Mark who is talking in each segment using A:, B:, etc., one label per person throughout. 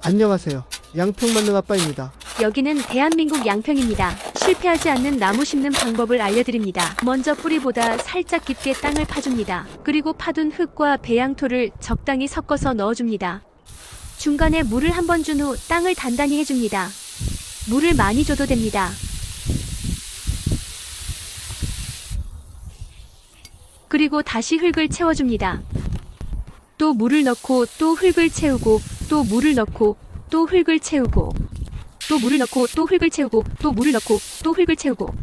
A: 안녕하세요. 양평만능 아빠입니다.
B: 여기는 대한민국 양평입니다. 실패하지 않는 나무 심는 방법을 알려드립니다. 먼저 뿌리보다 살짝 깊게 땅을 파줍니다. 그리고 파둔 흙과 배양토를 적당히 섞어서 넣어줍니다. 중간에 물을 한 번 준 후 땅을 단단히 해줍니다. 물을 많이 줘도 됩니다. 그리고 다시 흙을 채워줍니다. 또 물을 넣고 또 흙을 채우고 또 물을 넣고 또 흙을 채우고 또 물을 넣고 또 흙을 채우고 또 물을 넣고 또 흙을 채우고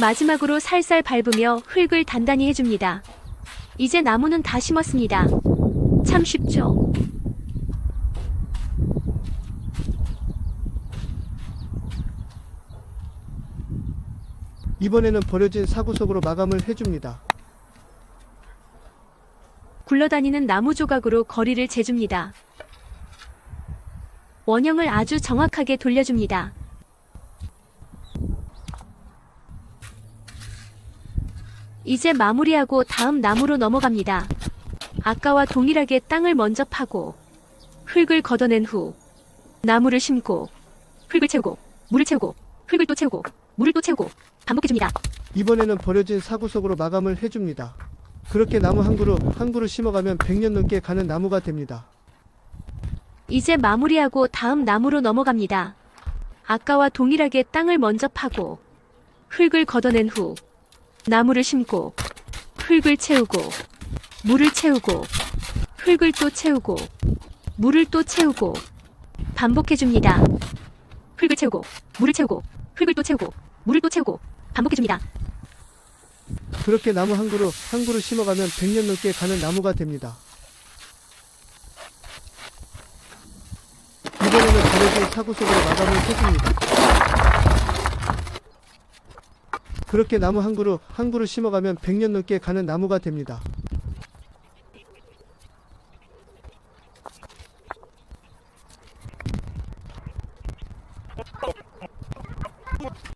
B: 마지막으로 살살 밟으며 흙을 단단히 해줍니다. 이제 나무는 다 심었습니다. 참 쉽죠?
A: 이번에는 버려진 사구 속으로 마감을 해줍니다.
B: 굴러다니는 나무 조각으로 거리를 재줍니다. 원형을 아주 정확하게 돌려줍니다. 이제 마무리하고 다음 나무로 넘어갑니다. 아까와 동일하게 땅을 먼저 파고 흙을 걷어낸 후 나무를 심고 흙을 채우고 물을 채우고 흙을 또 채우고 물을 또 채우고 반복해줍니다.
A: 이번에는 버려진 사구 속으로 마감을 해줍니다. 그렇게 나무 한 그루 심어가면 100년 넘게 가는 나무가 됩니다.
B: 이제 마무리하고 다음 나무로 넘어갑니다. 아까와 동일하게 땅을 먼저 파고 흙을 걷어낸 후 나무를 심고 흙을 채우고 물을 채우고 흙을 또 채우고 물을 또 채우고 반복해줍니다. 흙을 채우고 물을 채우고 흙을 또 채우고 물을 또 채우고 반복해줍니다.
A: 그렇게 나무 한 그루 심어가면 100년 넘게 가는 나무가 됩니다. 이번에는 버려진 사구 속으로 마감을 해줍니다. 그렇게 나무 한 그루 심어가면 100년 넘게 가는 나무가 됩니다.